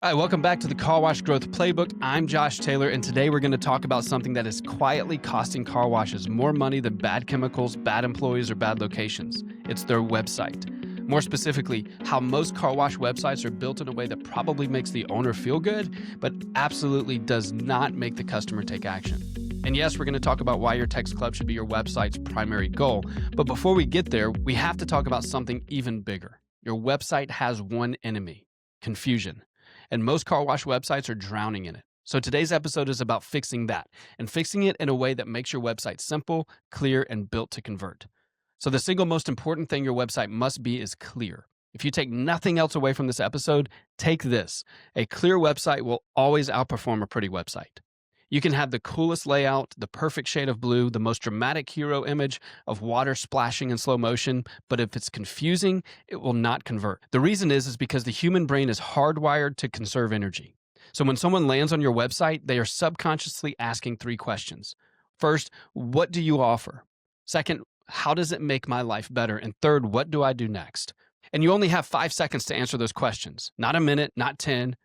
Hi, welcome back to the Car Wash Growth Playbook. I'm Josh Taylor, and today we're going to talk about something that is quietly costing car washes more money than bad chemicals, bad employees, or bad locations. It's their website. More specifically, how most car wash websites are built in a way that probably makes the owner feel good, but absolutely does not make the customer take action. And yes, we're going to talk about why your text club should be your website's primary goal. But before we get there, we have to talk about something even bigger. Your website has one enemy: confusion. And most car wash websites are drowning in it. So today's episode is about fixing that and fixing it in a way that makes your website simple, clear, and built to convert. So the single most important thing your website must be is clear. If you take nothing else away from this episode, take this: a clear website will always outperform a pretty website. You can have the coolest layout, the perfect shade of blue, the most dramatic hero image of water splashing in slow motion, but if it's confusing, it will not convert. The reason is because the human brain is hardwired to conserve energy. So when someone lands on your website, they are subconsciously asking three questions. First, what do you offer? Second, how does it make my life better? And third, what do I do next? And you only have 5 seconds to answer those questions. Not a minute, not 10,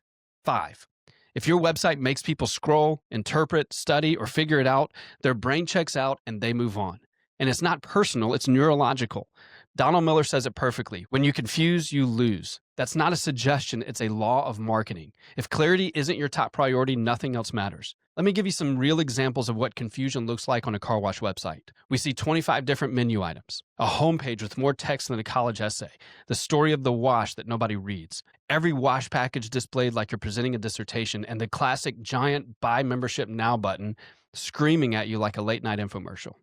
5. If your website makes people scroll, interpret, study, or figure it out, their brain checks out and they move on. And it's not personal, it's neurological. Donald Miller says it perfectly: when you confuse, you lose. That's not a suggestion, it's a law of marketing. If clarity isn't your top priority, nothing else matters. Let me give you some real examples of what confusion looks like on a car wash website. We see 25 different menu items, a homepage with more text than a college essay, the story of the wash that nobody reads, every wash package displayed like you're presenting a dissertation, and the classic giant buy membership now button screaming at you like a late night infomercial.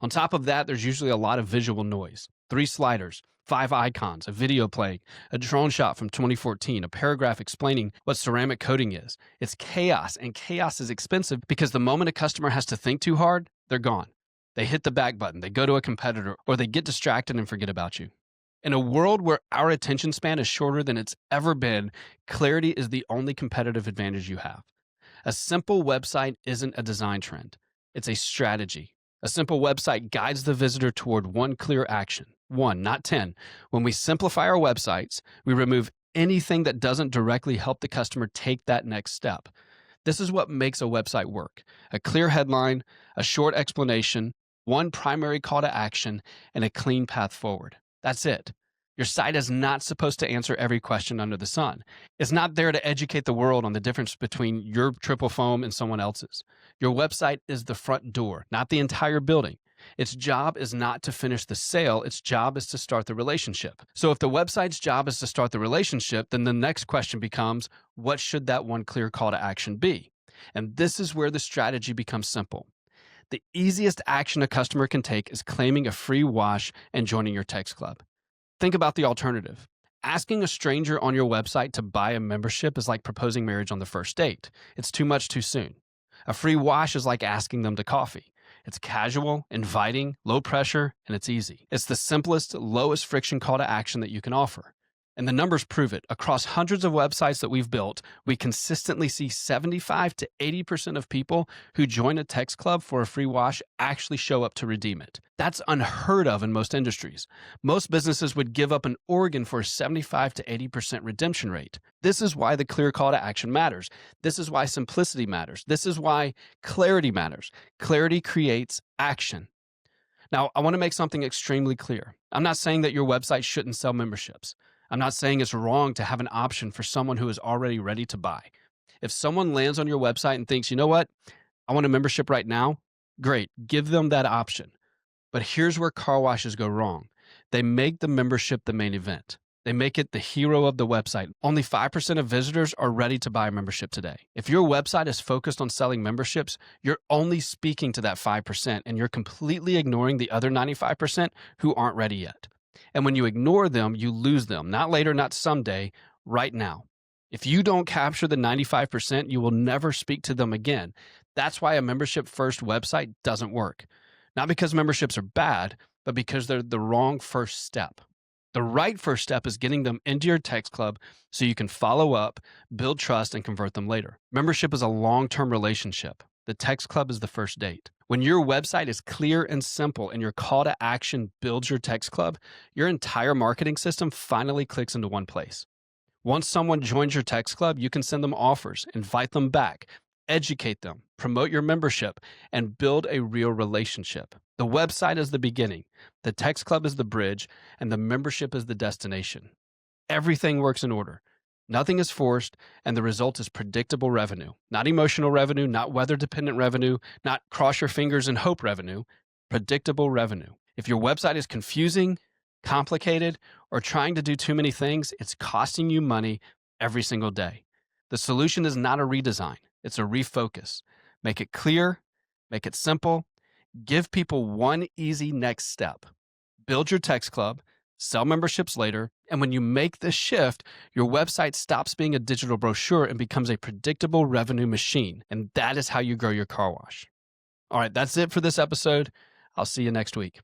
On top of that, there's usually a lot of visual noise: 3 sliders, 5 icons, a video playing, a drone shot from 2014, a paragraph explaining what ceramic coating is. It's chaos, and chaos is expensive because the moment a customer has to think too hard, they're gone. They hit the back button, they go to a competitor, or they get distracted and forget about you. In a world where our attention span is shorter than it's ever been, clarity is the only competitive advantage you have. A simple website isn't a design trend, it's a strategy. A simple website guides the visitor toward one clear action. 1, not 10. When we simplify our websites, we remove anything that doesn't directly help the customer take that next step. This is what makes a website work: a clear headline, a short explanation, one primary call to action, and a clean path forward. That's it. Your site is not supposed to answer every question under the sun. It's not there to educate the world on the difference between your triple foam and someone else's. Your website is the front door, not the entire building. Its job is not to finish the sale, its job is to start the relationship. So if the website's job is to start the relationship, then the next question becomes, what should that one clear call to action be? And this is where the strategy becomes simple. The easiest action a customer can take is claiming a free wash and joining your text club. Think about the alternative. Asking a stranger on your website to buy a membership is like proposing marriage on the first date. It's too much too soon. A free wash is like asking them to coffee. It's casual, inviting, low pressure, and it's easy. It's the simplest, lowest friction call to action that you can offer. And the numbers prove it. Across hundreds of websites that we've built, we consistently see 75 to 80% of people who join a text club for a free wash actually show up to redeem it. That's unheard of in most industries. Most businesses would give up an organ for a 75 to 80% redemption rate. This is why the clear call to action matters. This is why simplicity matters. This is why clarity matters. Clarity creates action. Now, I want to make something extremely clear. I'm not saying that your website shouldn't sell memberships. I'm not saying it's wrong to have an option for someone who is already ready to buy. If someone lands on your website and thinks, you know what, I want a membership right now, great, give them that option. But here's where car washes go wrong. They make the membership the main event. They make it the hero of the website. Only 5% of visitors are ready to buy a membership today. If your website is focused on selling memberships, you're only speaking to that 5% and you're completely ignoring the other 95% who aren't ready yet. And when you ignore them, you lose them. Not later, not someday, right now. If you don't capture the 95%, you will never speak to them again. That's why a membership-first website doesn't work. Not because memberships are bad, but because they're the wrong first step. The right first step is getting them into your text club so you can follow up, build trust, and convert them later. Membership is a long-term relationship. The text club is the first date. When your website is clear and simple and your call to action builds your text club, your entire marketing system finally clicks into one place. Once someone joins your text club, you can send them offers, invite them back, educate them, promote your membership, and build a real relationship. The website is the beginning, the text club is the bridge, and the membership is the destination. Everything works in order. Nothing is forced, and the result is predictable revenue. Not emotional revenue, not weather dependent revenue, not cross your fingers and hope revenue. Predictable revenue. If your website is confusing, complicated, or trying to do too many things, it's costing you money every single day. The solution is not a redesign, it's a refocus. Make it clear, make it simple, give people one easy next step. Build your text club, sell memberships later, and when you make this shift, your website stops being a digital brochure and becomes a predictable revenue machine. And that is how you grow your car wash. All right, that's it for this episode. I'll see you next week.